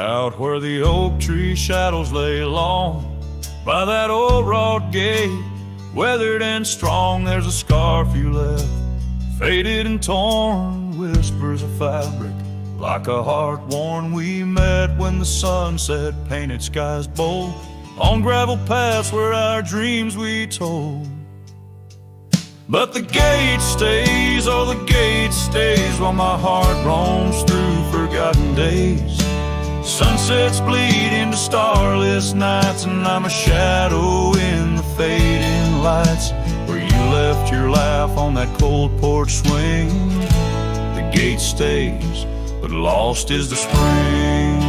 Out where the oak tree shadows lay long, by that old wrought gate, weathered and strong, there's a scarf you left, faded and torn, whispers of fabric, like a heart worn. We met when the sunset painted skies bold, on gravel paths where our dreams we told. But the gate stays, oh the gate stays, while my heart roams through forgotten days. Sunsets bleed into starless nights, and I'm a shadow in the fading lights, where you left your laugh on that cold porch swing. The gate stays, but lost is the spring.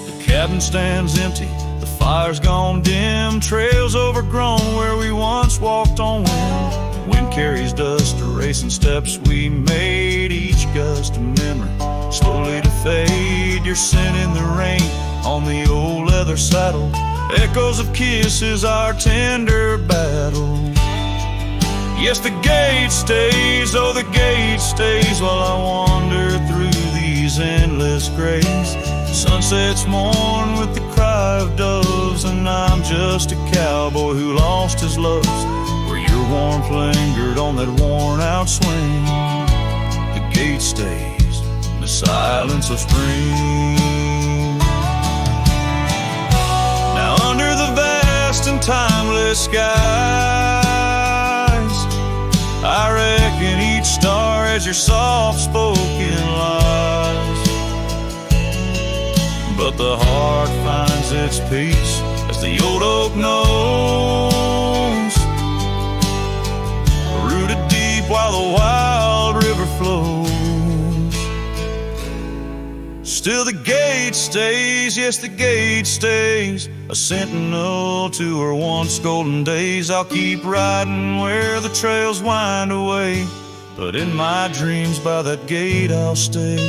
The cabin stands empty, the fire's gone dim, trails overgrown where we once walked on wind. Wind carries dust, erasing steps we made, each gust a memory, slowly to fade. Your scent in the rain on the old leather saddle, echoes of kisses, our tender battle. Yes, the gate stays, oh the gate stays, while I wander through these endless grays. Sunsets mourn with the cry of doves, and I'm just a cowboy who lost his loves, where your warmth lingered on that worn out swing. The gate stays in the silence of spring. Now under the vast and timeless skies, I reckon each star has your soft-spoken lies. But the heart finds its peace, as the old oak knows, rooted deep while the wild river flows. Still the gate stays, yes the gate stays, a sentinel to her once golden days. I'll keep riding where the trails wind away, but in my dreams by that gate I'll stay.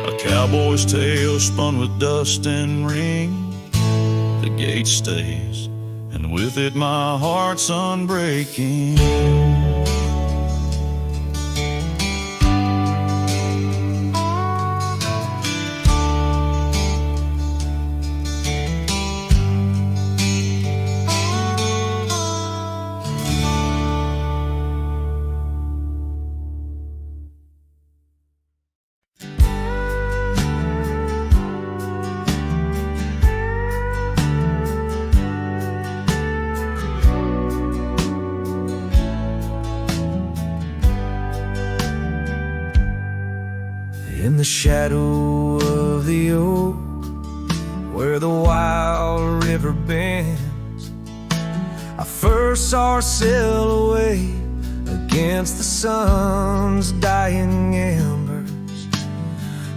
A cowboy's tale spun with dust and ring. The gate stays, and with it my heart's unbreaking. In the shadow of the oak, where the wild river bends, I first saw her silhouette against the sun's dying embers.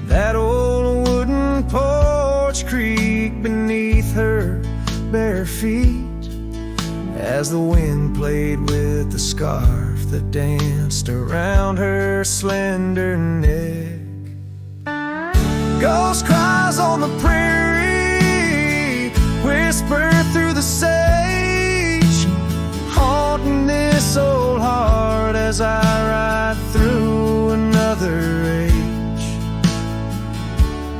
That old wooden porch creaked beneath her bare feet, as the wind played with the scarf that danced around her slender neck. Ghost cries on the prairie whisper through the sage, haunting this old heart as I ride through another age.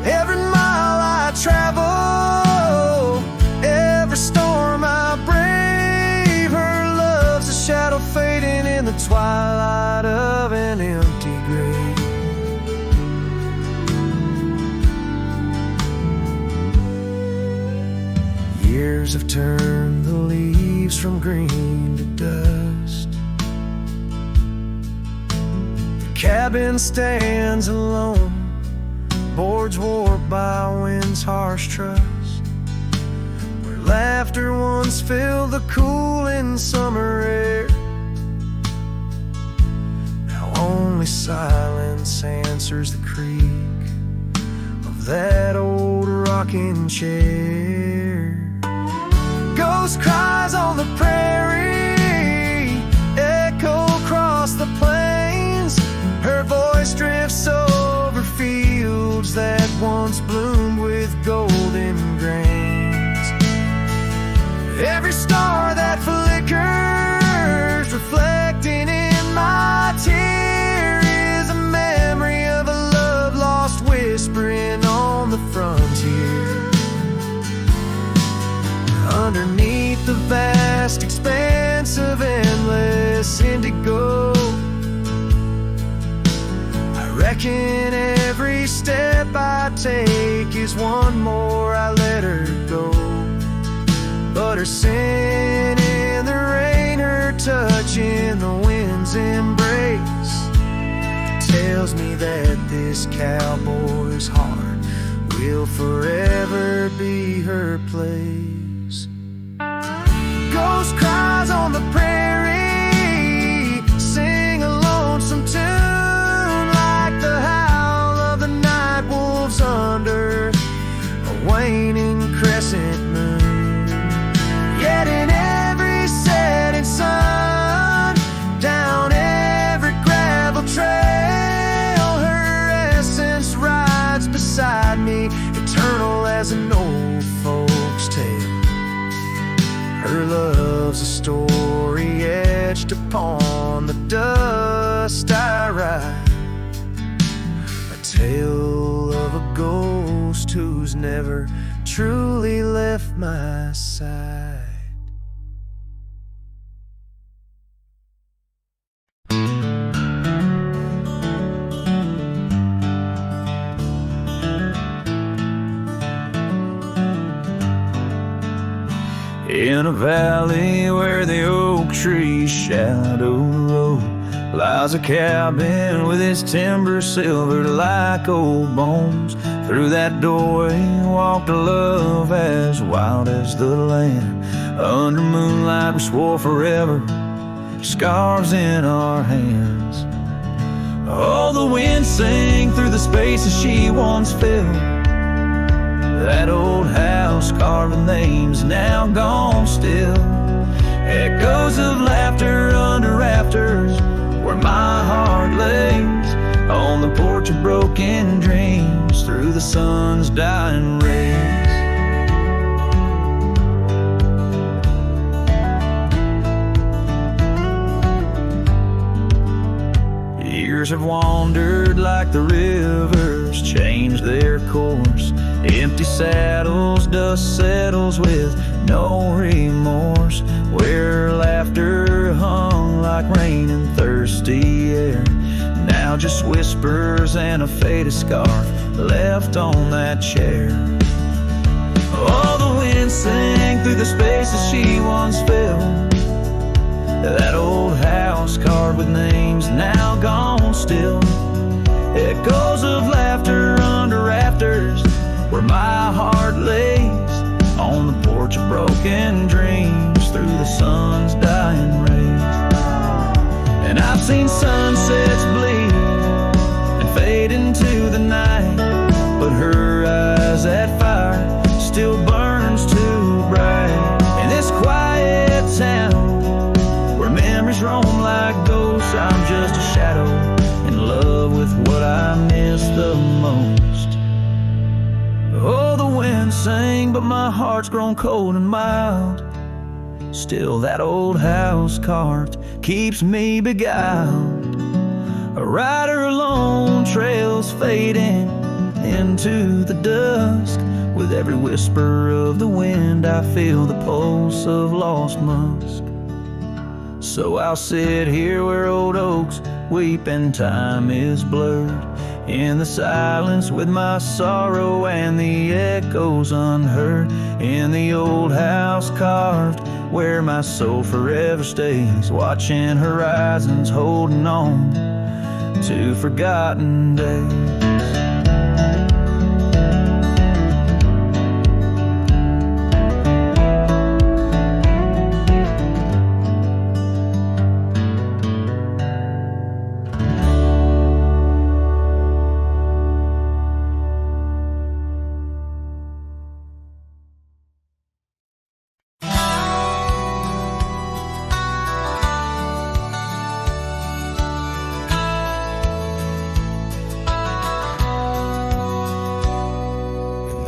Every mile I travel, every storm I brave, her love's a shadow fading in the twilight of an empty grave. Years have turned the leaves from green to dust. The cabin stands alone, boards warped by wind's harsh trust, where laughter once filled the cooling summer air. Now only silence answers the creak of that old rocking chair. Ghost cries on the prairie echo across the plains, her voice drifts over fields that once bloomed with golden grains. Every star that flickers reflecting in my tear is a reckon every step I take is one more I let her go. But her sin in the rain, her touch in the wind's embrace, tells me that this cowboy's heart will forever be her place. Ghost cries on the prairie, sing a lonesome tune like the howl of the night wolves under a waning crescent moon. Yet in every setting sun, down every gravel trail, her essence rides beside me, eternal as an old folk's tale. Her love's a story etched upon the dust I write, a tale of a ghost who's never truly left my side. In a valley where the oak tree's shadow rolled, lies a cabin with its timber silvered like old bones. Through that doorway walked a love as wild as the land. Under moonlight we swore forever, scarves in our hands. Oh, the wind sang through the spaces she once filled. That old house carving names now gone still. Echoes of laughter under rafters where my heart lays, on the porch of broken dreams through the sun's dying rays. Years have wandered like the rivers, changed their course. Empty saddles, dust settles with no remorse. Where laughter hung like rain in thirsty air, now just whispers and a faded scarf left on that chair. Oh, the wind sang through the spaces she once filled. That old house carved with names now gone still. Echoes of laughter under rafters where my heart lays, on the porch of broken dreams through the sun's dying rays. And I've seen sunsets bleed and fade into the night, but her eyes, that fire still burns too bright. In this quiet town where memories roam like ghosts, I'm just a shadow in love with what I miss the most. Oh, the wind sang, but my heart's grown cold and mild. Still that old house carved keeps me beguiled. A rider alone, trails fading into the dusk. With every whisper of the wind I feel the pulse of lost musk. So I'll sit here where old oaks weep and time is blurred, in the silence with my sorrow and the echoes unheard. In the old house carved where my soul forever stays, watching horizons, holding on to forgotten days.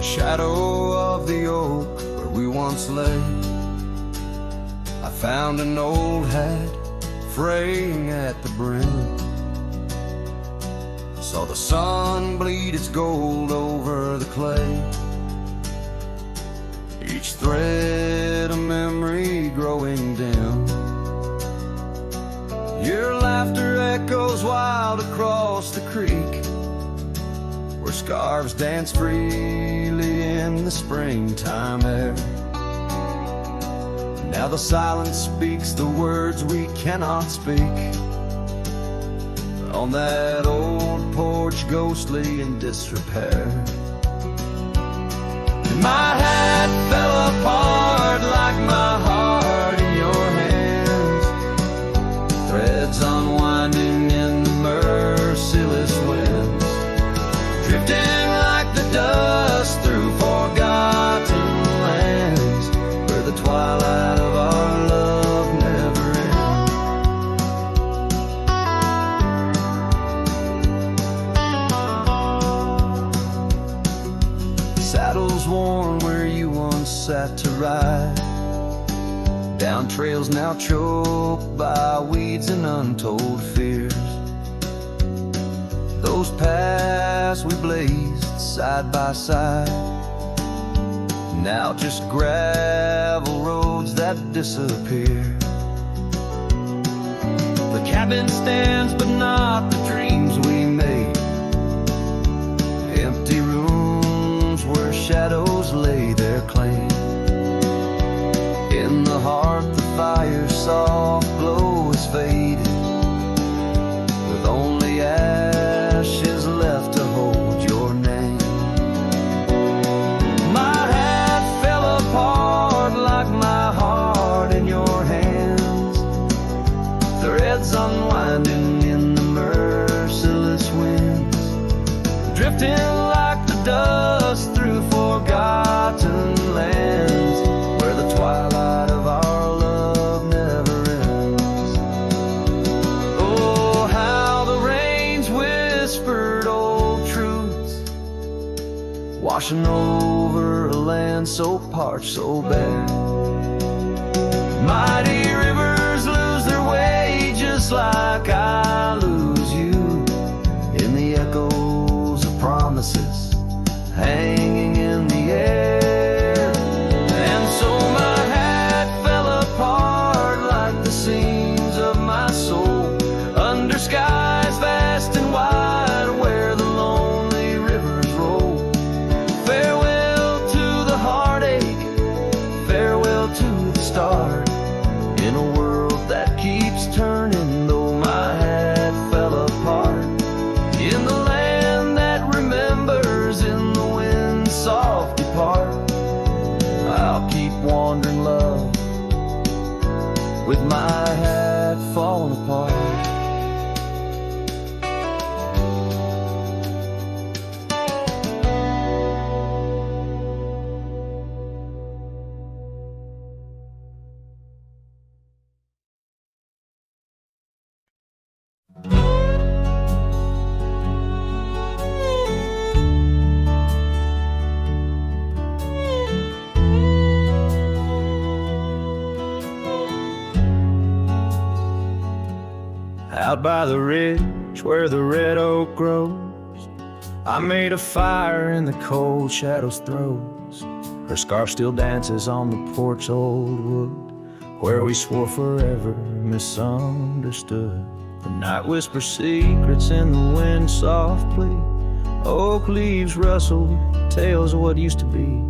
Shadow of the oak where we once lay, I found an old hat fraying at the brim. Saw the sun bleed its gold over the clay, each thread a memory growing dim. Your laughter echoes wild across the creek, scarves dance freely in the springtime air. Now the silence speaks the words we cannot speak. On that old porch, ghostly in disrepair. My hat fell apart like my heart in your hands. Threads unwinding in the merciless winds, drifting like the dust through forgotten lands, where the twilight of our love never ends. Saddles worn where you once sat to ride, down trails now choked by weeds and untold fears. Those paths we blazed side by side, now just gravel roads that disappear. The cabin stands but not the dreams we made. Empty rooms where shadows lay their claim. In the heart the fire's soft glow is faded, with only ashes left to hold your name. My hat fell apart like my heart in your hands, threads unwinding in the merciless winds, drifting like the dust through forgotten lands, where the twilight of our love never ends. Oh, how the rains whispered old truths, washing over a land so parched, so bare. Mighty rivers lose their way just like I lose you, in the echoes of promises hanging in the air. And so my hat fell apart like the seams of my soul, under skies vast and wide where the lonely rivers roll. Farewell to the heartache, farewell to the start, in a world that keeps turning, though my hat fell apart. In the land that remembers, in the wind's soft depart, I'll keep wandering, love, with my hat falling apart. Out by the ridge where the red oak grows, I made a fire in the cold shadow's throes. Her scarf still dances on the porch, old wood, where we swore forever, misunderstood. The night whispers secrets in the wind softly. Oak leaves rustle, tales of what used to be.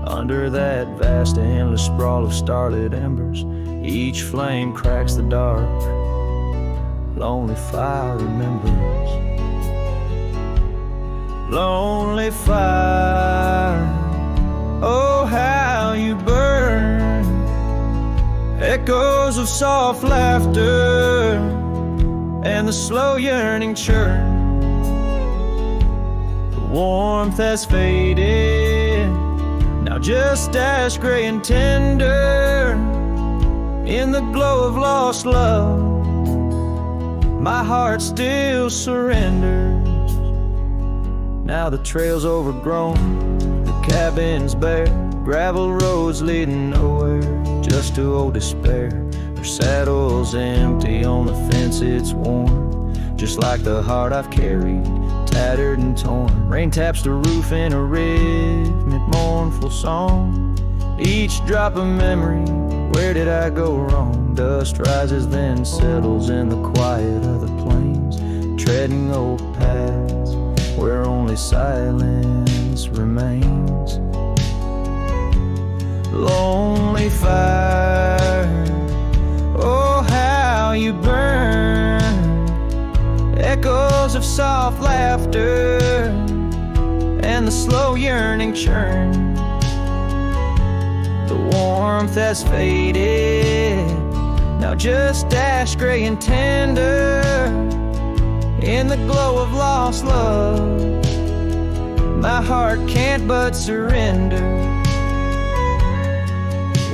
Under that vast endless sprawl of starlit embers, each flame cracks the dark. Lonely fire remembers. Lonely fire, oh how you burn. Echoes of soft laughter and the slow yearning churn. The warmth has faded, now just ash gray and tender. In the glow of lost love, my heart still surrenders. Now the trail's overgrown, the cabin's bare, gravel roads leading nowhere, just to old despair. Her saddle's empty, on the fence it's worn, just like the heart I've carried, tattered and torn. Rain taps the roof in a rhythmic, mournful song. Each drop of memory, where did I go wrong? Dust rises then settles in the quiet of the plains, treading old paths where only lonely silence remains. Lonely fire, oh how you burn. Echoes of soft laughter and the slow yearning churn. The warmth has faded, now just ash gray and tender. In the glow of lost love, my heart can't but surrender.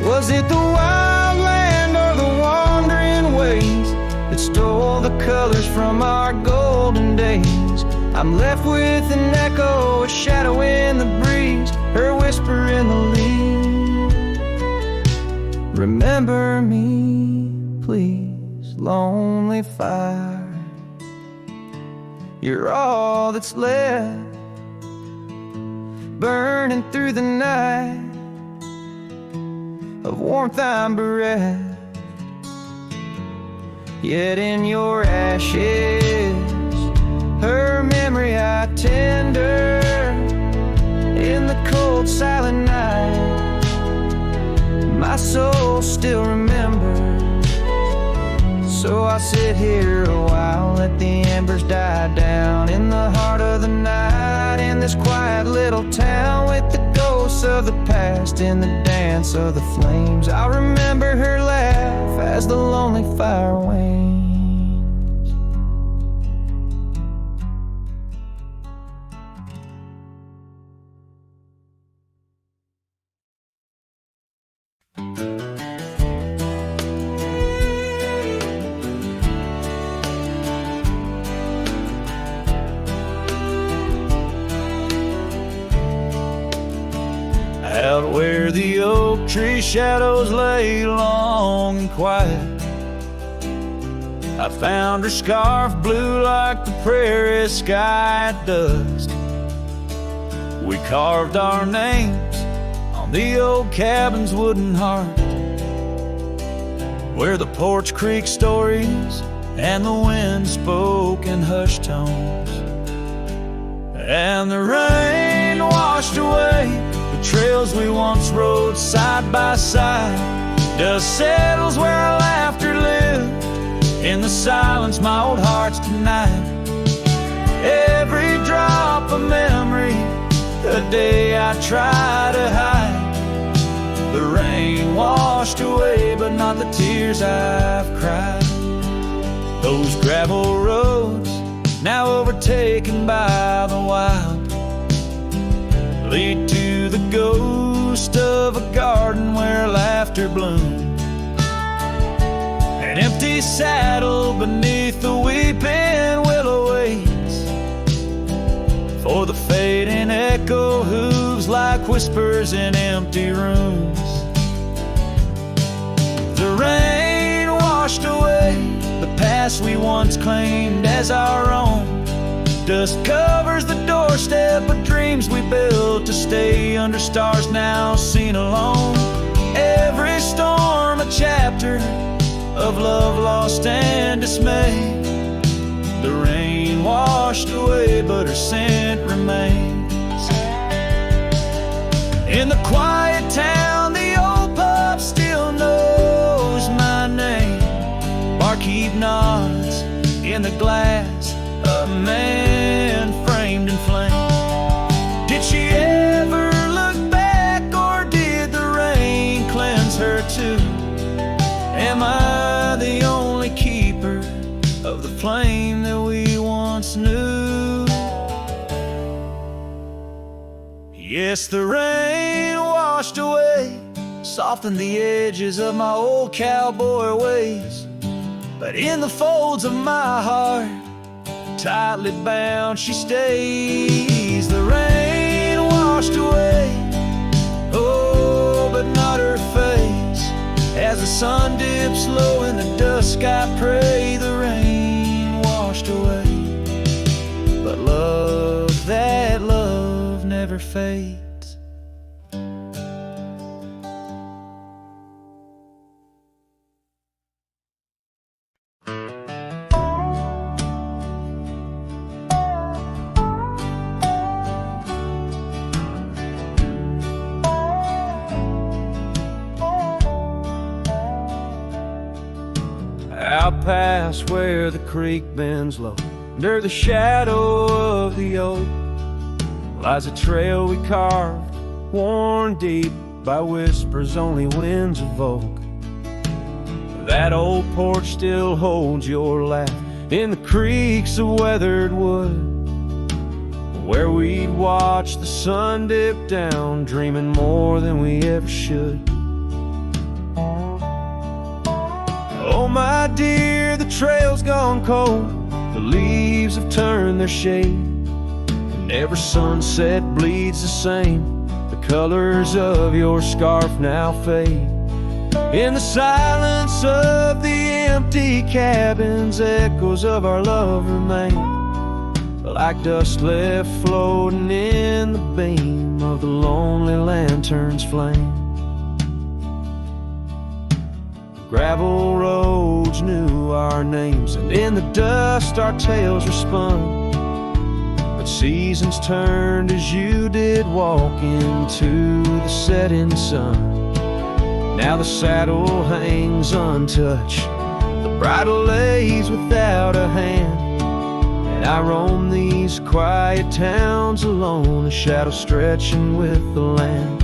Was it the wild land or the wandering ways that stole the colors from our golden days? I'm left with an echo, a shadow in the breeze, her whisper in the leaves. Remember me, please, lonely fire. You're all that's left, burning through the night. Of warmth I'm bereft, yet in your ashes, her memory I tender. In the cold silent night, my soul still remembers. So I sit here a while, let the embers die down. In the heart of the night, in this quiet little town, with the ghosts of the past in the dance of the flames, I'll remember her laugh as the lonely fire wanes. Out where the oak tree shadows lay long and quiet, I found her scarf blue like the prairie sky at dusk. We carved our names on the old cabin's wooden heart, where the porch creaked stories and the wind spoke in hushed tones. And the rain washed away the trails we once rode side by side. Dust settles where our laughter lived, in the silence my old heart's tonight. Every drop of memory, a day I try to hide. The rain washed away, but not the tears I've cried. Those gravel roads, now overtaken by the wild, lead to the ghost of a garden where laughter bloomed. An empty saddle beneath the weeping willow waits for the fading echo hooves like whispers in empty rooms. The rain washed away the past we once claimed as our own. Dust covers the doorstep of dreams we built to stay under stars now seen alone. Every storm a chapter of love lost and dismay. The rain washed away, but her scent remains. In the quiet town, the old pub still knows my name. Barkeep nods in the glass, a man framed in flame. Did she ever look back, or did the rain cleanse her too? Am I the only keeper of the flame that we once knew? Yes, the rain washed away, softened the edges of my old cowboy ways. But in the folds of my heart, tightly bound she stays. The rain washed away, oh, but not her face. As the sun dips low in the dusk, I pray the rain washed away. But love, that love never fades. out past where the creek bends low, under the shadow of the oak, lies a trail we carved, worn deep by whispers only winds evoke. That old porch still holds your laugh in the creaks of weathered wood, where we'd watch the sun dip down, dreaming more than we ever should. Oh my dear, the trail's gone cold, the leaves have turned their shade, and every sunset bleeds the same. The colors of your scarf now fade. In the silence of the empty cabins, echoes of our love remain, like dust left floating in the beam of the lonely lantern's flame. Gravel roads knew our names, and in the dust our tales were spun. But seasons turned as you did walk into the setting sun. Now the saddle hangs untouched, the bridle lays without a hand, and I roam these quiet towns alone, a shadow stretching with the land.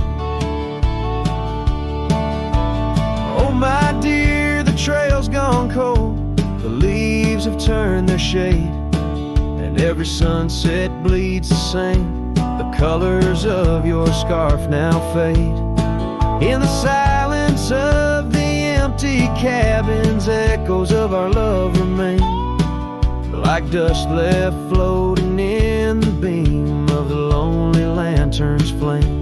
Oh my dear, the trail's gone cold, the leaves have turned their shade, and every sunset bleeds the same. The colors of your scarf now fade. In the silence of the empty cabins, echoes of our love remain, like dust left floating in the beam of the lonely lantern's flame.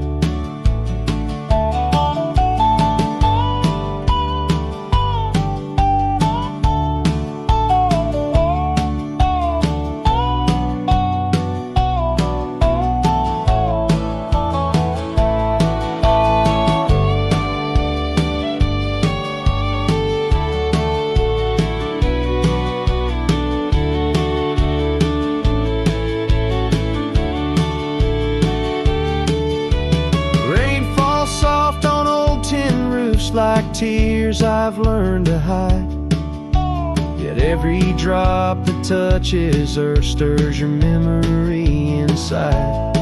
Like tears I've learned to hide, yet every drop that touches earth stirs your memory inside.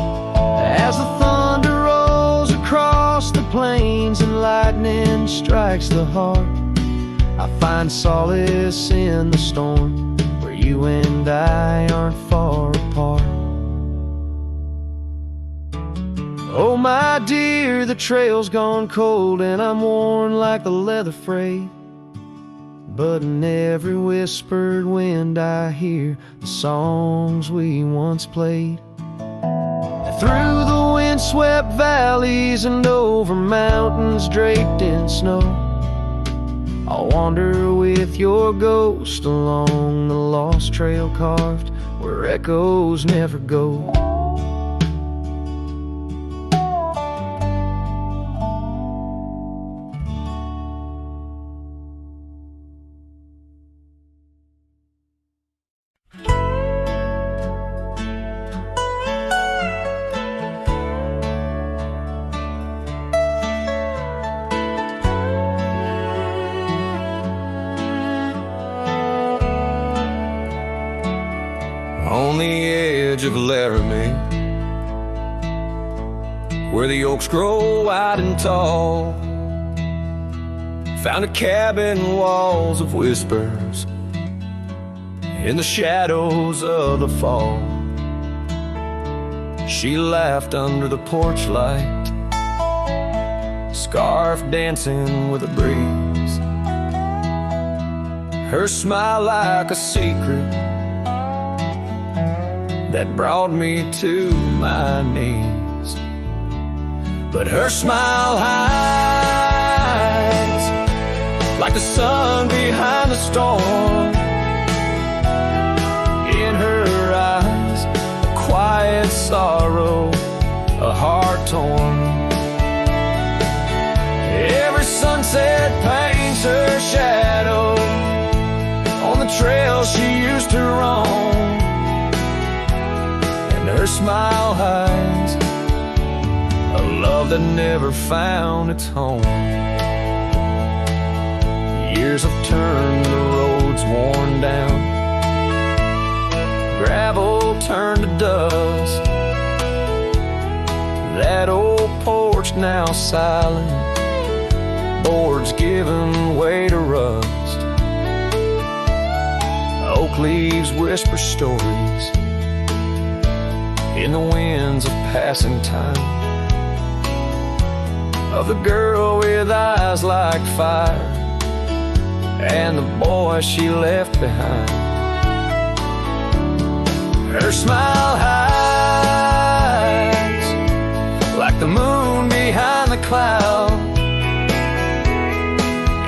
As the thunder rolls across the plains and lightning strikes the heart, I find solace in the storm, where you and I aren't far apart. Oh my dear, the trail's gone cold, and I'm worn like the leather freight, but in every whispered wind I hear the songs we once played. Through the windswept valleys and over mountains draped in snow, I'll wander with your ghost along the lost trail carved where echoes never go. On the edge of Laramie, where the oaks grow wide and tall, found a cabin, walls of whispers in the shadows of the fall. She laughed under the porch light, scarf dancing with a breeze, her smile like a secret that brought me to my knees. But her smile hides like the sun behind the storm. In her eyes, a quiet sorrow, a heart torn. Every sunset paints her shadow on the trail she used to roam. Her smile hides a love that never found its home. Years have turned the road road's worn down, gravel turned to dust. That old porch now silent, boards giving way to rust. Oak leaves whisper stories in the winds of passing time, of the girl with eyes like fire and the boy she left behind. Her smile hides like the moon behind the cloud.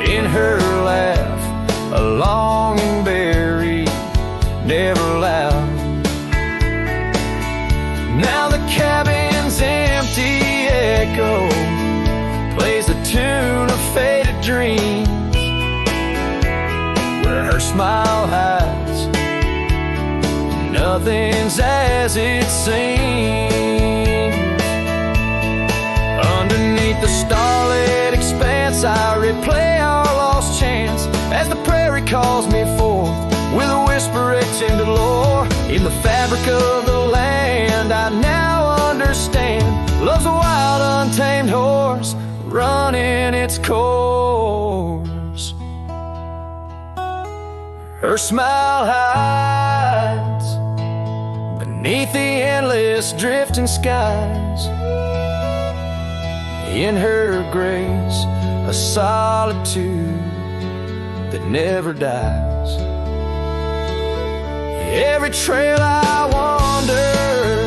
In her laugh, a longing buried, never loud. Now the cabin's empty echo plays the tune of faded dreams, where her smile hides, nothing's as it seems. Underneath the starlit expanse, I replay our lost chance as the prairie calls me forth with a whisper of tender lore. In the fabric of the land, I now understand love's a wild, untamed horse running its course. Her smile hides beneath the endless drifting skies. In her grace, a solitude that never dies. Every trail I wander,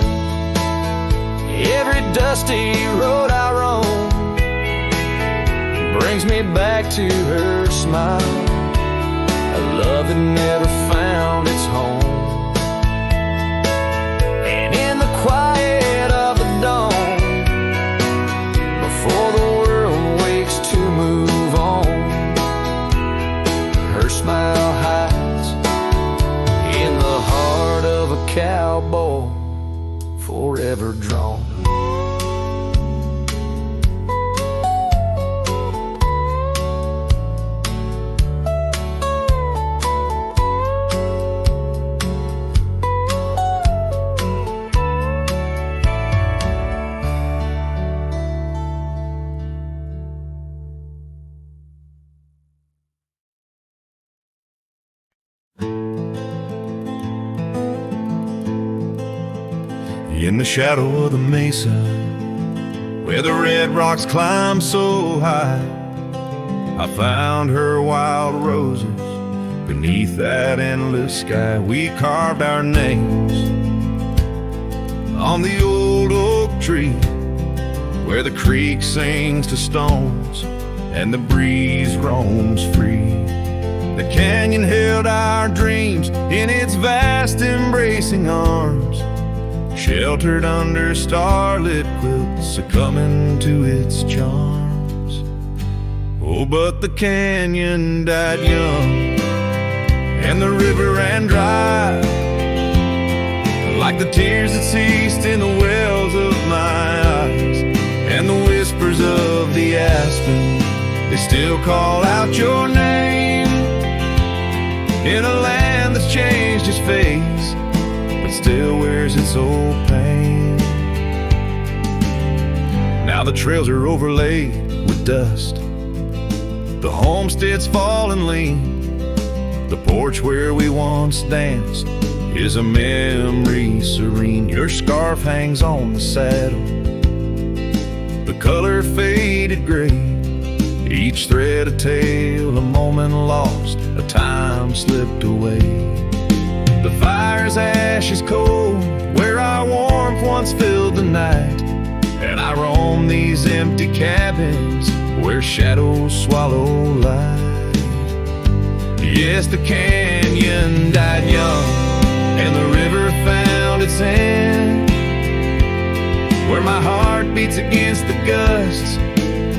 every dusty road I roam, brings me back to her smile, a love that never found its home. And in the quiet of the dawn, before the world wakes to move on, her smile hides in the heart of a cowboy forever drawn. In the shadow of the mesa, where the red rocks climb so high, I found her wild roses beneath that endless sky. We carved our names on the old oak tree, where the creek sings to stones and the breeze roams free. The canyon held our dreams in its vast embracing arms, sheltered under starlit quilts, succumbing to its charms. Oh, but the canyon died young, and the river ran dry, like the tears that ceased in the wells of my eyes. And the whispers of the aspen, they still call out your name, in a land that's changed its face, but still wears its old pain. Now the trails are overlaid with dust, the homestead's fallen lean, the porch where we once danced is a memory serene. Your scarf hangs on the saddle, the color faded gray, each thread a tale, a moment lost, a time slipped away. The fire's ashes cold, where our warmth once filled the night, and I roam these empty cabins where shadows swallow light. Yes, the canyon died young, and the river found its end, where my heart beats against the gusts,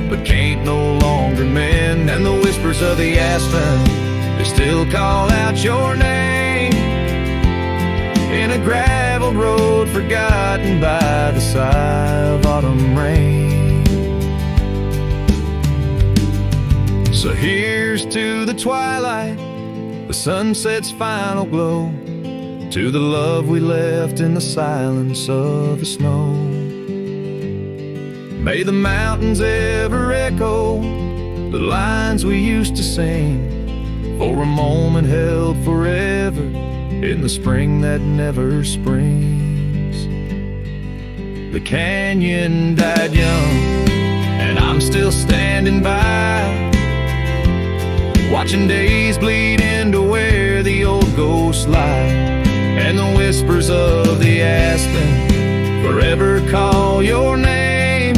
but can't no longer mend. And the whispers of the aspen, they still call out your name, in a gravel road forgotten by the sigh of autumn rain. So here's to the twilight the sunset's final glow, to the love we left in the silence of the snow. May the mountains ever echo the lines we used to sing, for a moment held forever in the spring that never springs. The canyon died young, and I'm still standing by, watching days bleed into where the old ghosts lie, and the whispers of the aspen forever call your name,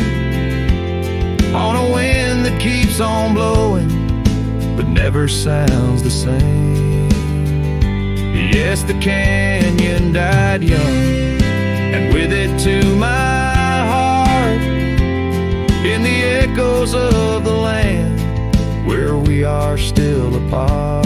on a wind that keeps on blowing but never sounds the same. Yes, the canyon died young, and with it to my heart, in the echoes of the land where we are still apart.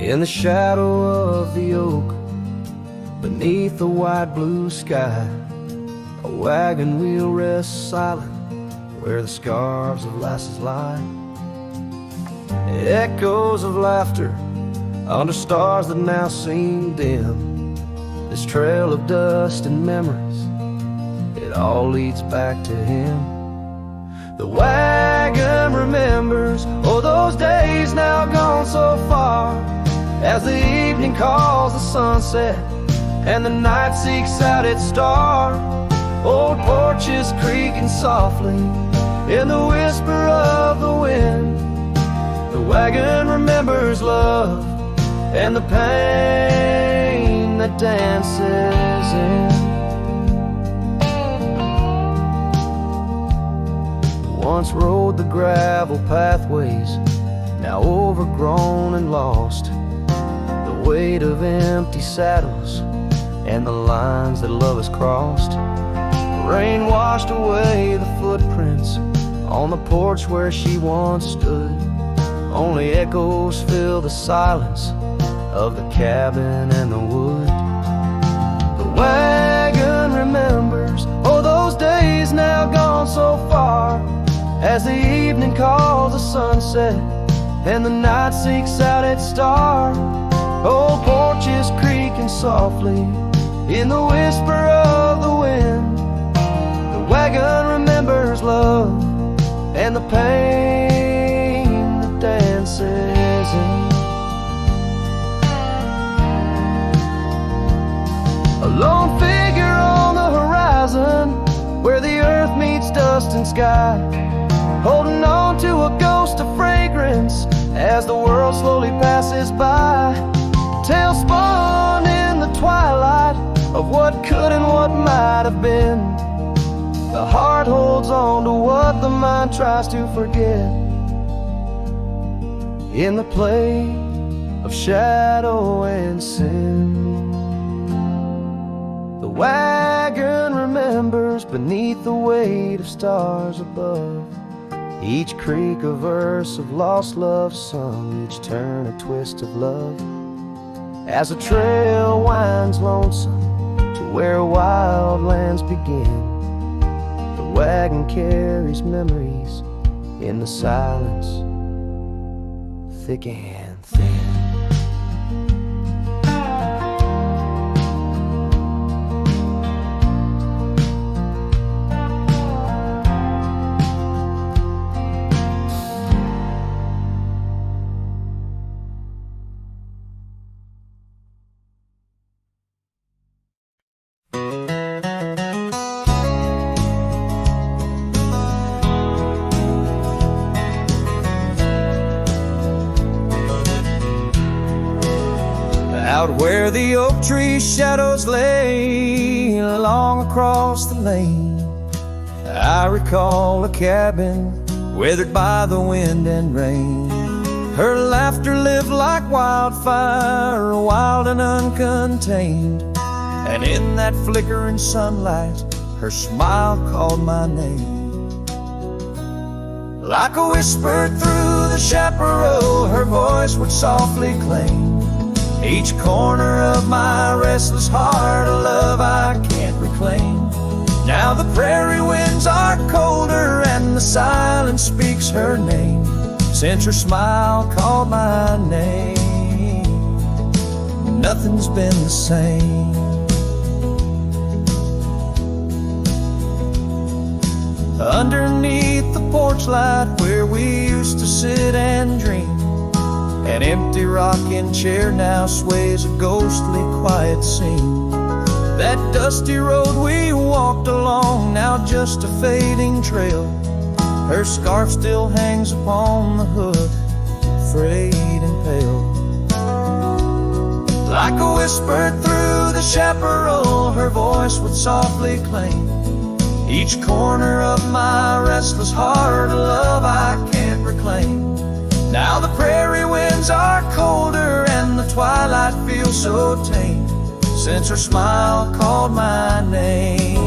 In the shadow of the oak, beneath the wide blue sky, a wagon wheel rests silent where the scarves of lasses lie. Echoes of laughter under stars that now seem dim, this trail of dust and memories, it all leads back to him. The wagon remembers, oh, those days now gone so far, as the evening calls the sunset and the night seeks out its star. Old porches creaking softly in the whisper of the wind. The wagon remembers love and the pain that dances in. Once rode the gravel pathways, now overgrown and lost, the weight of empty saddles and the lines that love has crossed. Rain washed away the footprints on the porch where she once stood. Only echoes fill the silence of the cabin and the wood. The wagon remembers, oh, those days now gone so far, as the evening calls the sunset and the night seeks out its star. Old porches creaking softly in the whisper of the wind. The wagon remembers love and the pain that dances in. A lone figure on the horizon, where the earth meets dust and sky, holding on to a ghost of fragrance as the world slowly passes by. Tales spun in the twilight of what could and what might have been. The heart holds on to what the mind tries to forget. In the play of shadow and sin, the wagon remembers beneath the weight of stars above. Each creak a verse of lost love sung, each turn a twist of love. As the trail winds lonesome to where wild lands begin, the wagon carries memories in the silence, thick and thin. Out where the oak tree shadows lay along across the lane, I recall a cabin weathered by the wind and rain. Her laughter lived like wildfire, wild and uncontained. And in that flickering sunlight, her smile called my name. Like a whisper through the chaparral, her voice would softly claim each corner of my restless heart, a love I can't reclaim. Now the prairie winds are colder and the silence speaks her name. Since her smile called my name, nothing's been the same. Underneath the porch light where we used to sit and dream, an empty rocking chair now sways a ghostly quiet scene. That dusty road we walked along, now just a fading trail. Her scarf still hangs upon the hood, frayed and pale. Like a whisper through the chaparral, her voice would softly claim each corner of my restless heart, a love I can't reclaim. Now the prairie winds are colder and the twilight feels so tame. Since her smile called my name,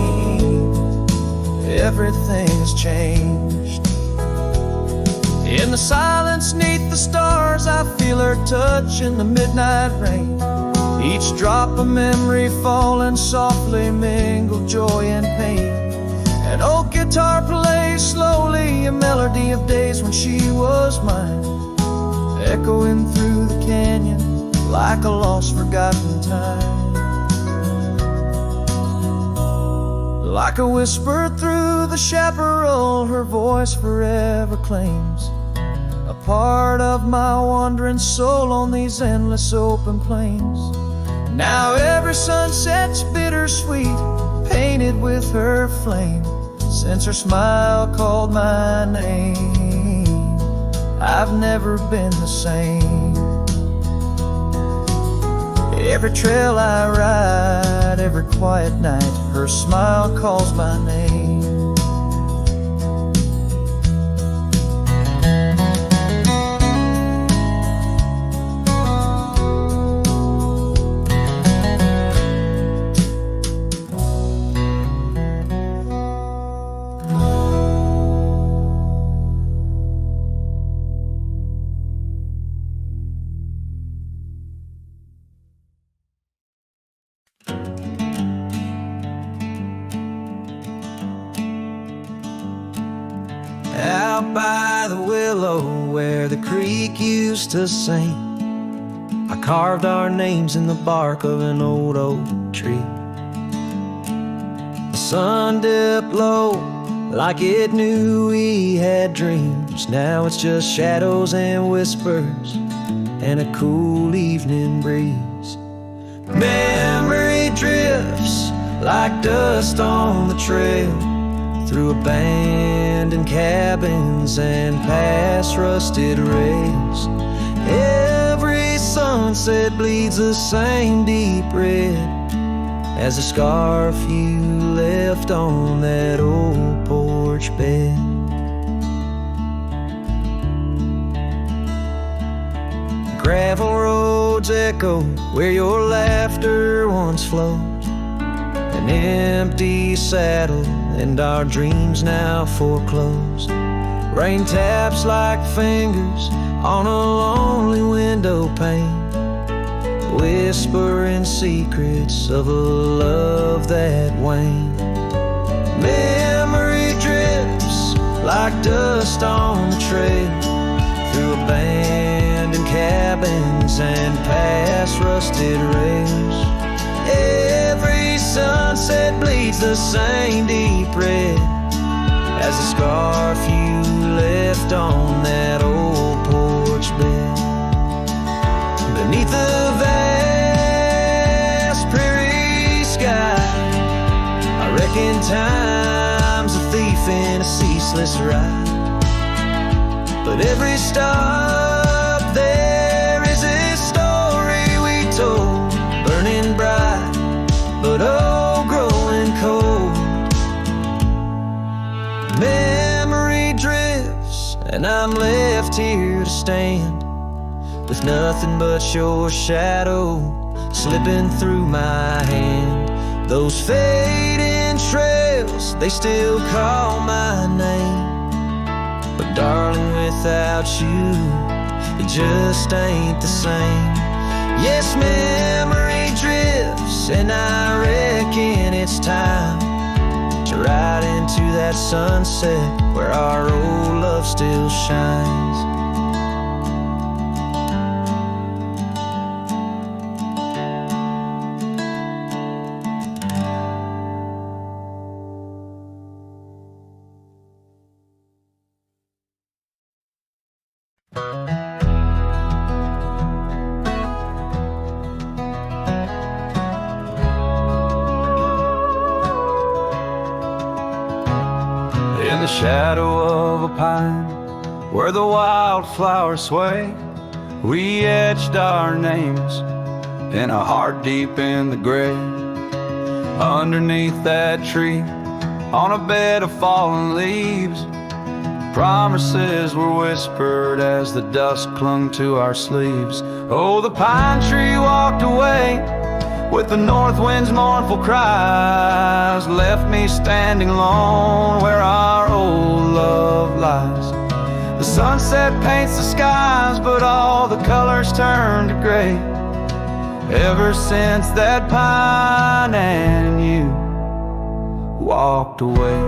everything's changed. In the silence neath the stars, I feel her touch in the midnight rain. Each drop of memory falling softly mingle joy and pain. An old guitar plays slowly, a melody of days when she was mine, echoing through the canyon like a lost forgotten time. Like a whisper through the chaparral, her voice forever claims a part of my wandering soul on these endless open plains. Now every sunset's bittersweet, painted with her flame. Since her smile called my name, I've never been the same. Every trail I ride, every quiet night, her smile calls my name. Out by the willow where the creek used to sing, I carved our names in the bark of an old oak tree. The sun dipped low like it knew we had dreams. Now it's just shadows and whispers and a cool evening breeze. Memory drifts like dust on the trail, through abandoned cabins and past rusted rails. Every sunset bleeds the same deep red as the scarf you left on that old porch bed. Gravel roads echo where your laughter once flowed, an empty saddle and our dreams now foreclosed. Rain taps like fingers on a lonely window pane, whispering secrets of a love that waned. Memory drifts like dust on the trail, through abandoned cabins and past rusted rails. Every sunset bleeds the same deep red as the scarf you left on that old porch bed. Beneath the vast prairie sky, I reckon time's a thief in a ceaseless ride. But every stop there is a story we told, burning bright but oh, growing cold. Memory drifts and I'm left here to stand with nothing but your shadow slipping through my hand. Those fading trails, they still call my name, but darling, without you, it just ain't the same. Yes, memory drifts, and I reckon it's time to ride into that sunset where our old love still shines. In the shadow of a pine, where the wildflowers sway, we etched our names in a heart deep in the gray. Underneath that tree, on a bed of fallen leaves, promises were whispered as the dusk clung to our sleeves. Oh, the pine tree walked away with the north wind's mournful cries, left me standing alone where our old love lies. The sunset paints the skies, but all the colors turn to gray ever since that pine and you walked away.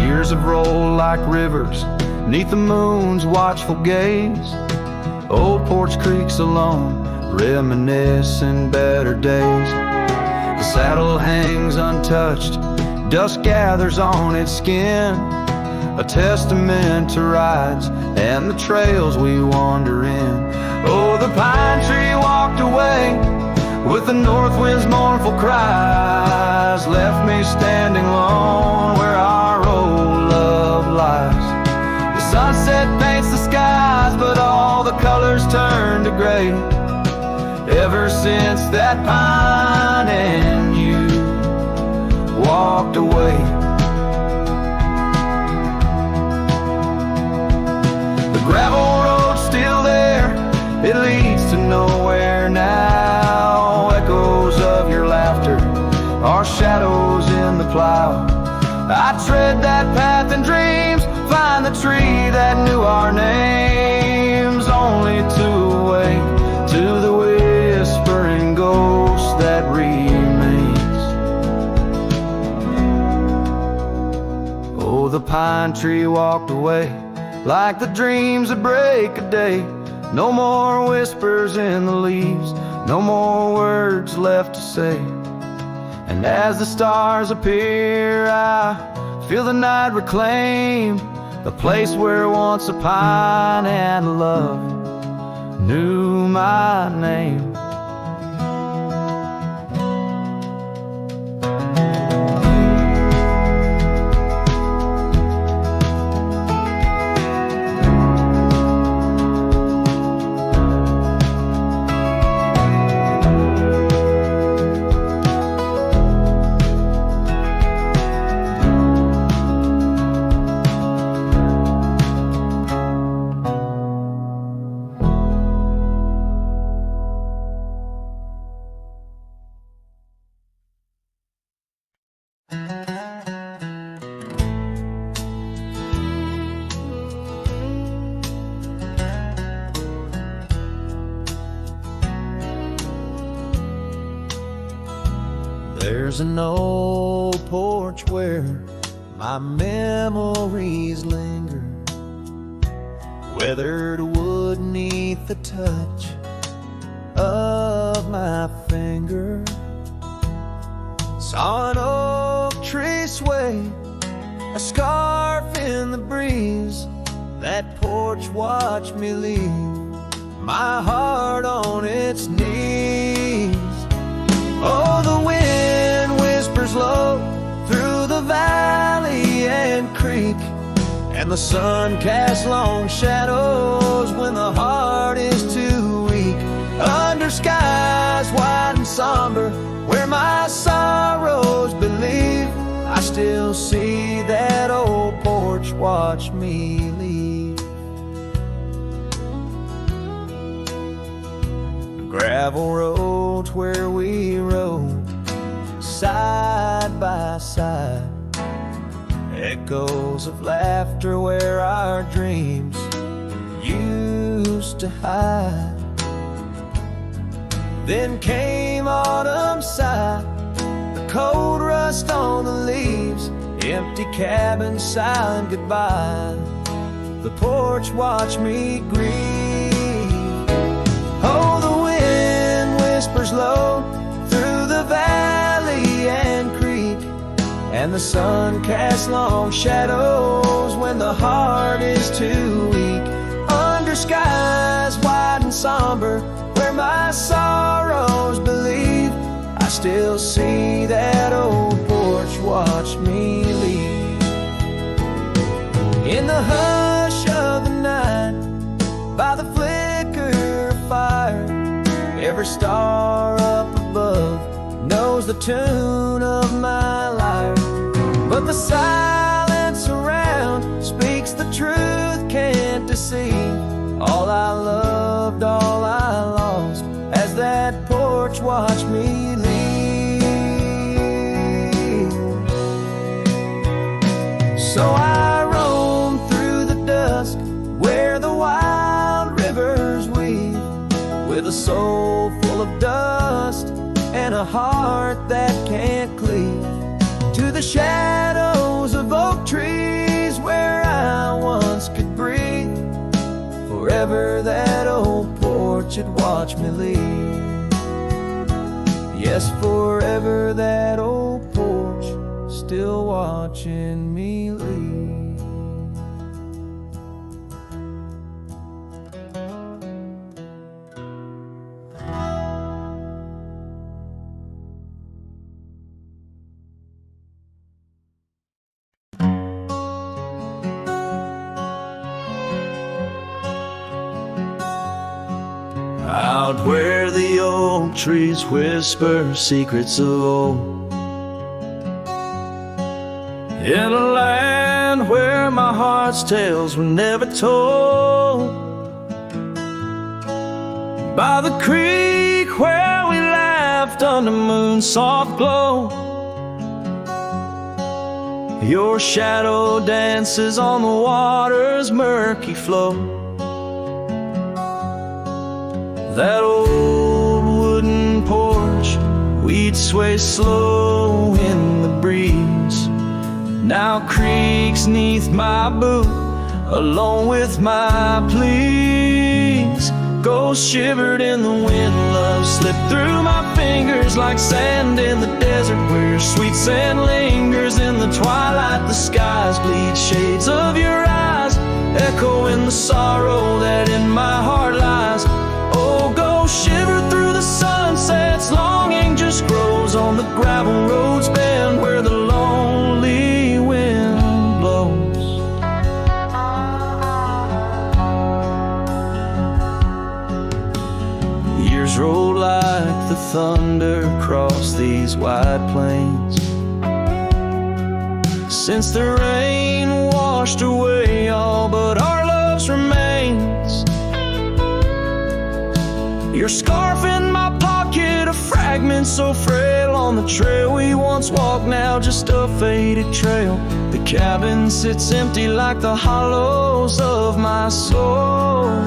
Years have rolled like rivers neath the moon's watchful gaze. Old porch creaks alone, reminiscing better days. The saddle hangs untouched, dust gathers on its skin, a testament to rides and the trails we wander in. Oh, the pine tree walked away with the north wind's mournful cries, left me standing alone where our old love lies. The sunset paints the skies, but all the colors turn to gray ever since that pine and you walked away. The gravel road's still there, it leads to nowhere now. Echoes of your laughter are shadows in the plow. I tread that path in dreams, find the tree that knew our names, only to awake to the whispering ghost that remains. Oh, the pine tree walked away like the dreams that break a day. No more whispers in the leaves, no more words left to say. And as the stars appear, I feel the night reclaim the place where once a pine and love knew my name. There's an old porch where my memories linger, weathered wood neath the touch of my finger. Saw an oak tree sway, a scarf in the breeze. That porch watched me leave my heart on its knees. Oh, the wind whispers low through the valley and creek, and the sun casts long shadows when the heart is too weak. Under skies wide and somber, where my sorrows believe, I still see that old porch watch me leave. Gravel roads where we rode side by side, echoes of laughter where our dreams used to hide. Then came autumn's sigh, the cold rust on the leaves, empty cabin silent goodbye. The porch watched me grieve. Oh, the wind whispers low through the valley and creek, and the sun casts long shadows when the heart is too weak. Under skies wide and somber, where my sorrows believe, I still see that old porch watch me leave. In the hush of the night, by the flicker of fire, every star up above knows the tune of my lyre. But the silence around speaks the truth, can't deceive. All I loved, all I lost, as that porch watched me leave. So I roam through the dusk where the wild rivers weave, with a soul full of dust and a heart that can't cleave, to the shadows of oak trees where I once could breathe. Forever that old porch had watched me leave. Yes, forever that old porch still watching me leave. Out where the old trees whisper secrets of old, in a land where my heart's tales were never told, by the creek where we laughed under moon's soft glow, your shadow dances on the water's murky flow. That old wooden porch, we'd sway slow in the breeze, now creaks neath my boot, along with my pleas. Ghosts shivered in the wind, love slipped through my fingers like sand in the desert, where your sweet scent lingers in the twilight. The skies bleed shades of your eyes, echo in the sorrow that in my heart lies. Oh, go shiver through the sunsets, longing just grows on the gravel roads bend where the lonely wind blows. Years roll like the thunder across these wide plains, since the rain washed away all but our love's remains. Your scarf in my pocket, a fragment so frail on the trail we once walked, now just a faded trail. The cabin sits empty like the hollows of my soul,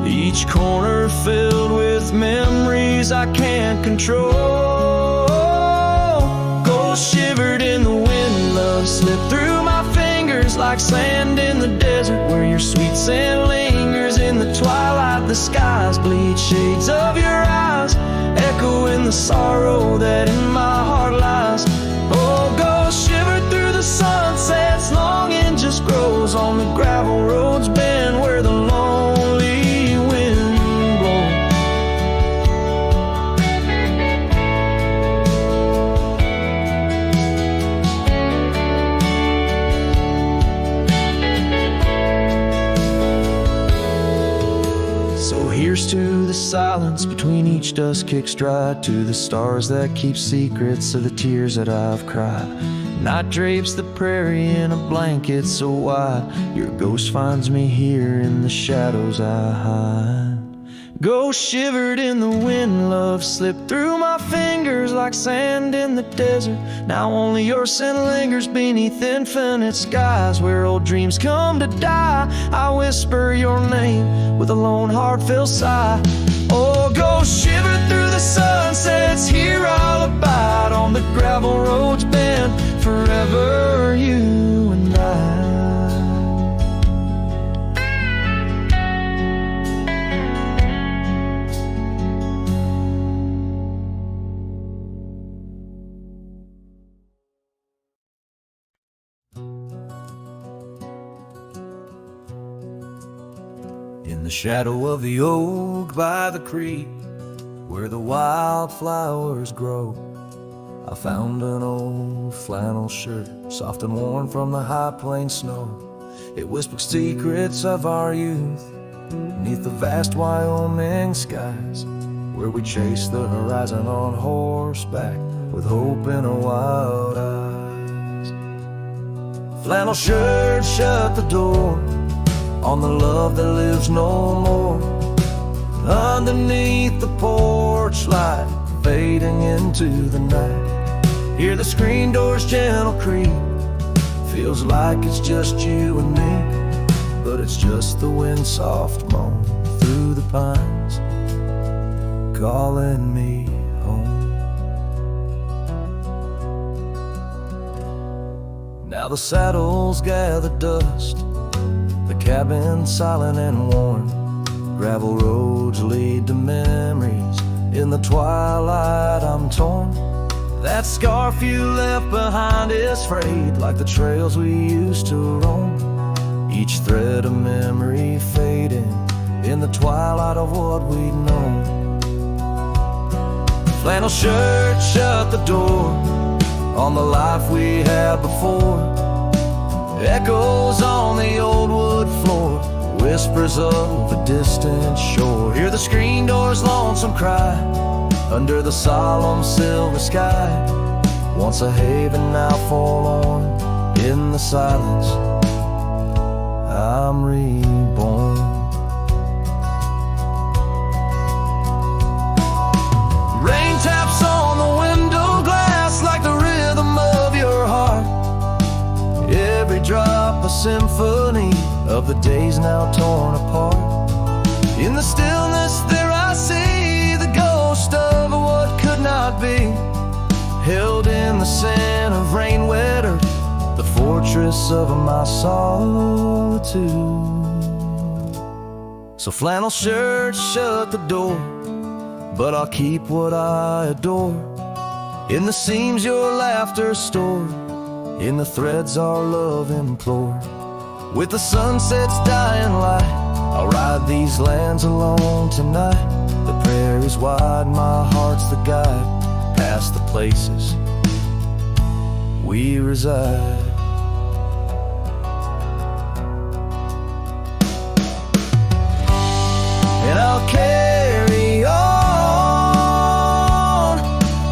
each corner filled with memories I can't control. Ghosts shivered in the wind, love slipped through my fingers like sand in the desert, where your sweet scent lingers in the twilight. The skies bleed shades of your eyes, echo in the sorrow that in my heart lies. Oh, ghosts shiver through the sunsets, longing just grows on the gravel roads bend where the lonely wind blows. So here's to the silence between each dust kicks dry, to the stars that keep secrets of the tears that I've cried. Night drapes the prairie in a blanket so wide, your ghost finds me here in the shadows I hide. Ghost shivered in the wind, love slipped through my fingers like sand in the desert. Now only your scent lingers beneath infinite skies, where old dreams come to die. I whisper your name with a lone heartfelt sigh. Oh, ghost shivered through the sunsets, here I'll abide on the gravel roads bend, forever you and I. In the shadow of the oak by the creek, where the wildflowers grow, I found an old flannel shirt, soft and worn from the high plain snow. It whispered secrets of our youth, beneath the vast Wyoming skies, where we chased the horizon on horseback, with hope in our wild eyes. Flannel shirt shut the door on the love that lives no more. Underneath the porch light, fading into the night, hear the screen door's gentle creak. Feels like it's just you and me, but it's just the wind soft moan through the pines, calling me home. Now the saddles gather dust, the cabin silent and worn, gravel roads lead to memories. In the twilight I'm torn. That scarf you left behind is frayed, like the trails we used to roam. Each thread a memory fading in the twilight of what we'd known. Flannel shirt shut the door on the life we had before. Echoes on the old wood floor, whispers of a distant shore. Hear the screen door's lonesome cry under the solemn silver sky. Once a haven, now forlorn. In the silence, I'm reborn. Rain taps on the window glass like the rhythm of your heart. Every drop a symphony of the days now torn apart. In the stillness there I see the ghost of what could not be, held in the scent of rain-wet earth, the fortress of my solitude. So flannel shirt shut the door, but I'll keep what I adore. In the seams your laughter stored, in the threads our love implored. With the sunset's dying light, I'll ride these lands alone tonight. The prairie's wide, my heart's the guide, past the places we reside. And I'll carry on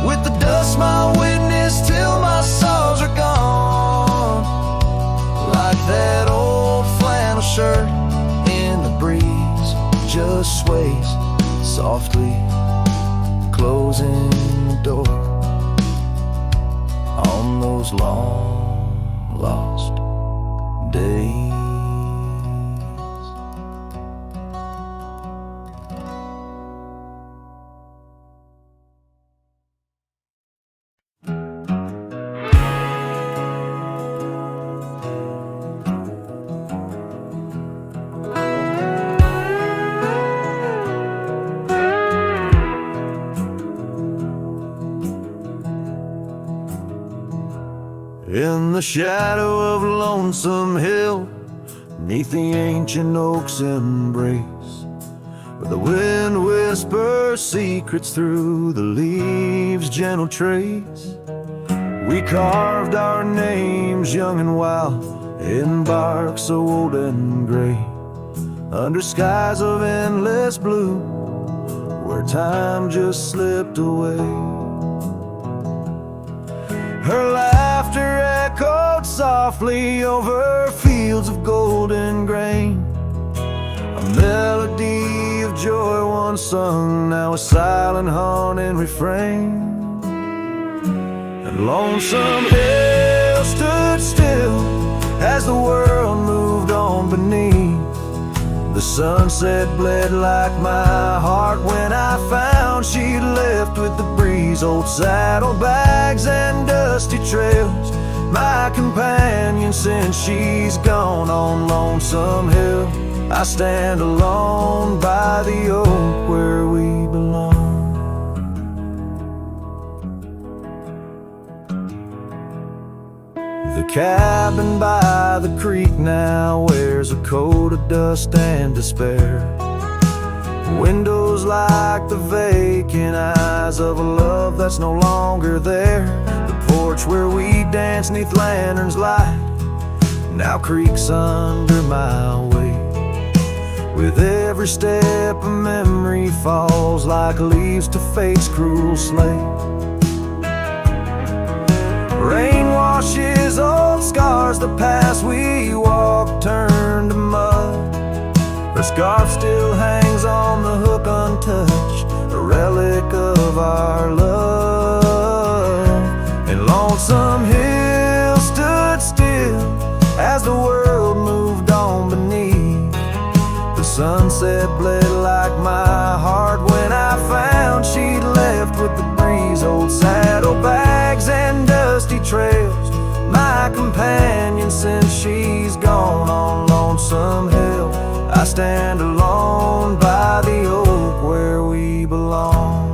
with the dust my witness till my sorrows are gone. Like that old flannel shirt in the breeze, just sways softly, closing the door on those long lost days. In the shadow of Lonesome Hill, neath the ancient oak's embrace, where the wind whispers secrets through the leaves' gentle trace, we carved our names young and wild in bark so old and gray, under skies of endless blue, where time just slipped away. Her laughter echoed softly over fields of golden grain, a melody of joy once sung, now a silent haunting refrain. And lonesome hill stood still as the world moved on beneath. The sunset bled like my heart when I found she'd left with the breeze. Old saddlebags and dusty trails, my companion since she's gone. On Lonesome Hill I stand alone by the oak where we belong. The cabin by the creek now wears a coat of dust and despair. Windows like the vacant eyes of a love that's no longer there. The porch where we dance 'neath lanterns light now creaks under my weight. With every step a memory falls like leaves to fate's cruel slate. Rain washes old scars, the past we walked turned to mud. Her scarf still hangs on the hook untouched, a relic of our love. And Lonesome Hill stood still as the world moved on beneath. The sunset bled like my heart when I found she'd left with the breeze. Old saddlebags and dusty trails, my companion since she's gone. On Lonesome Hill I stand alone by the oak where we belong.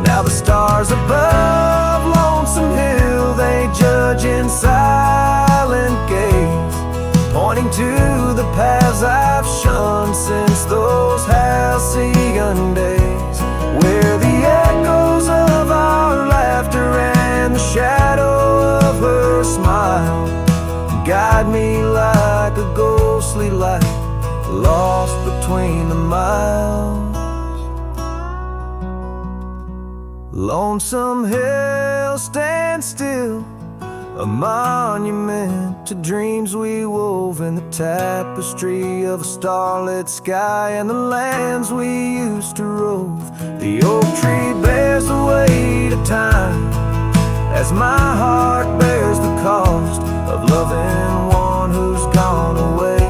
Now the stars above Lonesome Hill, they judge in silent gaze, pointing to the paths I've shunned since those halcyon days, where the echoes of our laughter and the shadow of her smile guide me like a ghostly light lost between the miles. Lonesome Hill stands still, a monument to dreams we wove in the tapestry of a starlit sky and the lands we used to rove. The oak tree bears the weight of time as my heart bears the cost of loving one who's gone away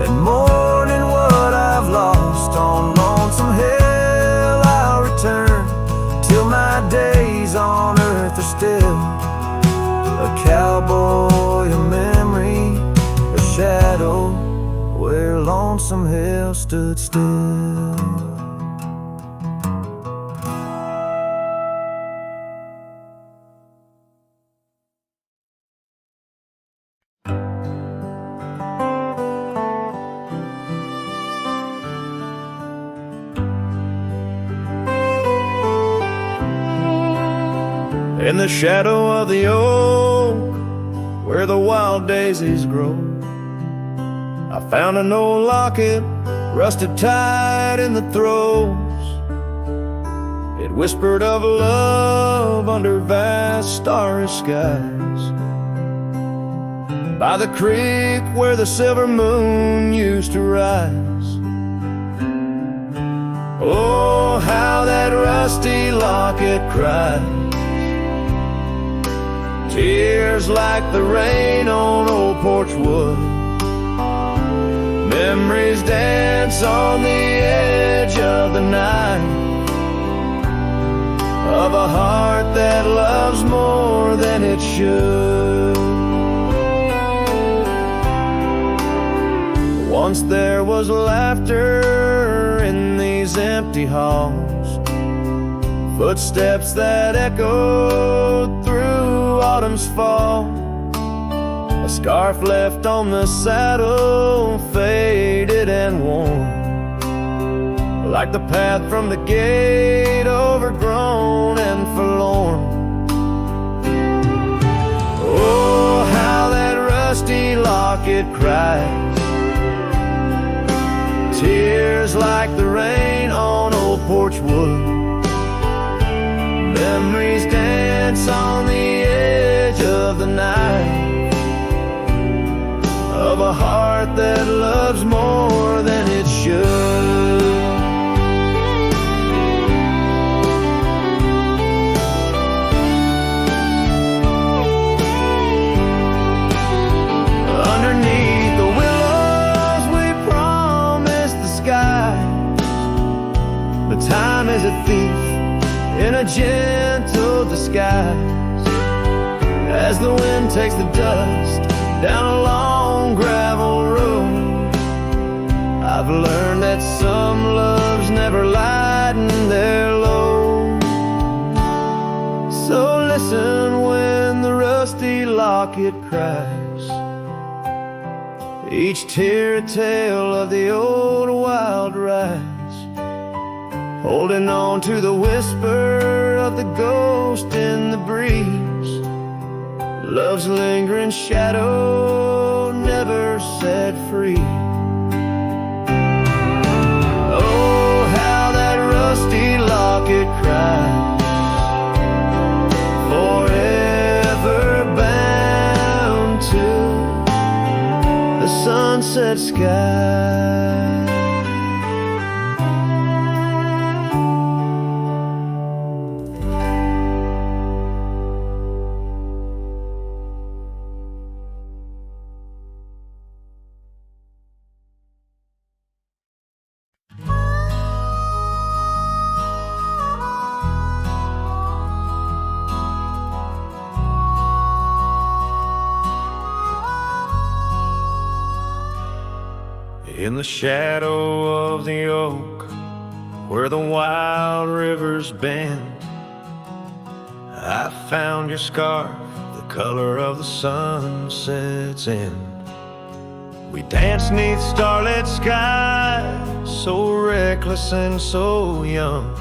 and mourning what I've lost. On Lonesome Hill I'll return till my days on earth are still a cowboy, a memory, a shadow where Lonesome Hill stood still. In the shadow of the oak, where the wild daisies grow, I found an old locket, rusted tight in the throes. It whispered of love under vast starry skies, by the creek where the silver moon used to rise. Oh, how that rusty locket cried, tears like the rain on old porch wood. Memories dance on the edge of the night, of a heart that loves more than it should. Once there was laughter in these empty halls, footsteps that echoed through autumn's fall. A scarf left on the saddle, faded and worn, like the path from the gate, overgrown and forlorn. Oh, how that rusty locket cries, tears like the rain on old porch wood. Memories dance on the edge of the night, of a heart that loves more than it should. Underneath the willows we promised the sky, but time is a thief in a gentle disguise. As the wind takes the dust down a long gravel road, I've learned that some loves never lighten their load. So listen when the rusty locket cries, each tear a tale of the old wild ride, holding on to the whisper of the ghost in the breeze. Love's lingering shadow never set free. Oh, how that rusty locket cries, forever bound to the sunset sky. In the shadow of the oak, where the wild rivers bend, I found your scarf, the color of the sunset's end. We danced 'neath starlit skies, so reckless and so young,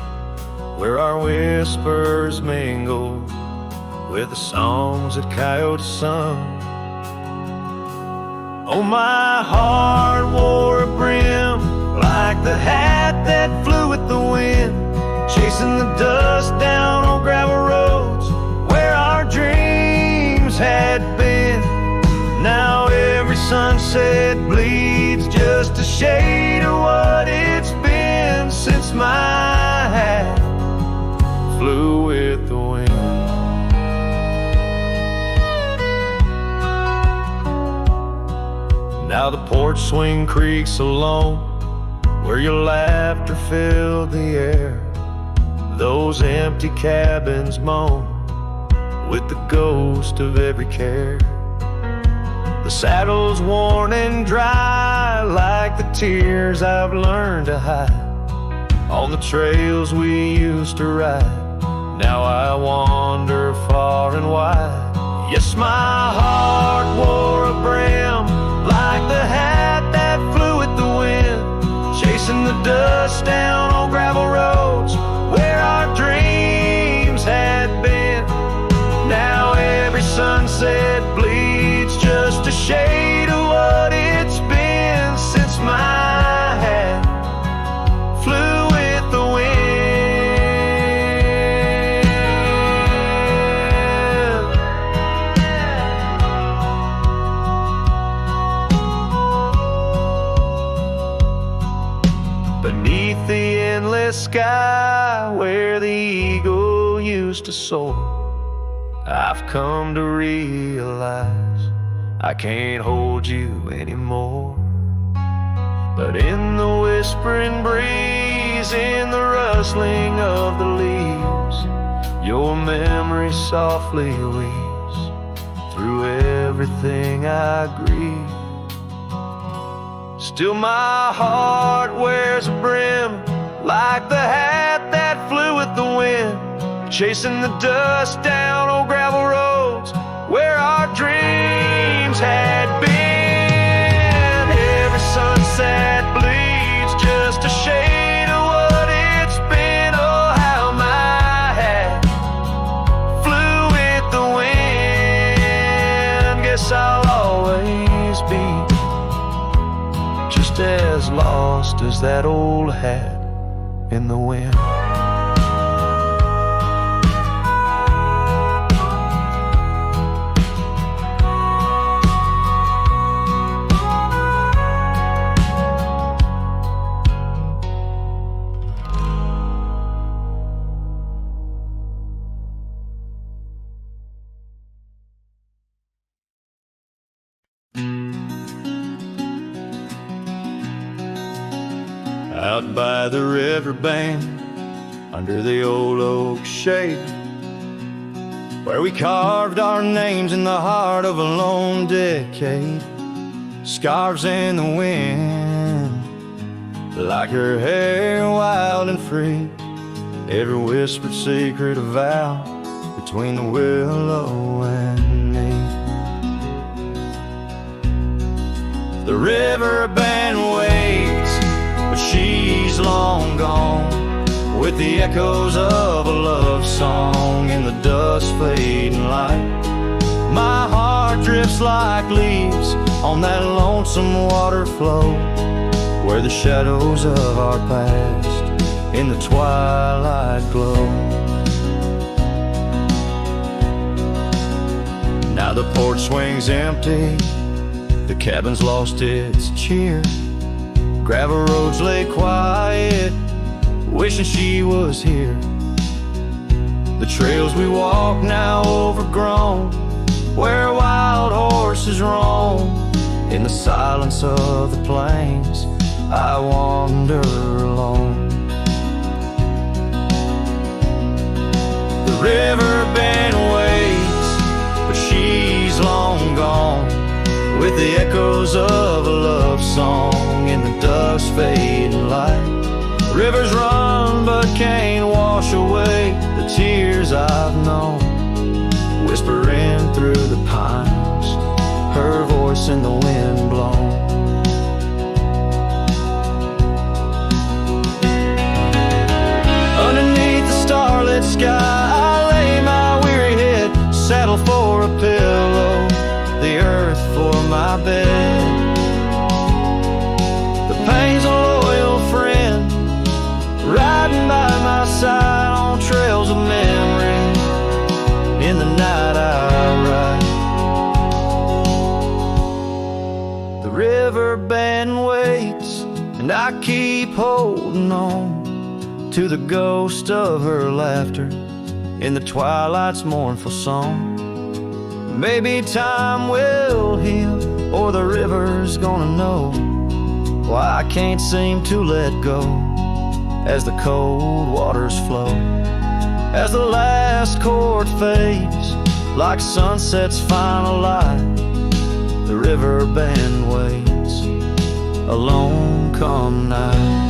where our whispers mingled with the songs that coyotes sung. Oh, my heart wore a brim like the hat that flew with the wind, chasing the dust down on gravel roads where our dreams had been. Now every sunset bleeds just a shade of what it's been since my hat flew with the wind. Now the porch swing creaks alone, where your laughter filled the air. Those empty cabins moan with the ghost of every care. The saddle's worn and dry like the tears I've learned to hide on the trails we used to ride. Now I wander far and wide. Yes, my heart wore a brim like the hat that flew with the wind, chasing the dust down on gravel roads where our dreams had been. Now every sunset bleeds just a shade of what it's been since my hat flew with the wind. Beneath the endless sky where the eagle used to soar, I've come to realize I can't hold you anymore. But in the whispering breeze, in the rustling of the leaves, your memory softly weaves through everything I grieve. Still my heart wears a brim like the hat that flew with the wind, chasing the dust down on gravel roads where our dreams had been. Every sunset bleeds just a shade of what it's been. Oh, how my hat flew with the wind. Guess I'll always be just as lost soft as that old hat in the wind. Out by the riverbank, under the old oak shade, where we carved our names in the heart of a lone decade. Scarves in the wind, like her hair wild and free. Every whispered secret a vow between the willow and me. The river band waits, but she's long gone, with the echoes of a love song in the dusk fading light. My heart drifts like leaves on that lonesome water flow, where the shadows of our past in the twilight glow. Now the porch swings empty, the cabin's lost its cheer. Gravel roads lay quiet, wishing she was here. The trails we walk now overgrown, where wild horses roam. In the silence of the plains, I wander alone. The river bend waits, but she's long gone, with the echoes of a love song in the dusk fading light. Rivers run but can't wash away the tears I've known, whispering through the pines, her voice in the wind blown. Underneath the starlit sky, I lay my weary head, saddle for a pillow, the earth for my bed. The pain's a loyal friend, riding by my side on trails of memory. In the night I ride. The river bend waits, and I keep holding on to the ghost of her laughter in the twilight's mournful song. Maybe time will heal, or the river's gonna know why I can't seem to let go as the cold waters flow. As the last chord fades, like sunset's final light, the river bend waits, alone come night.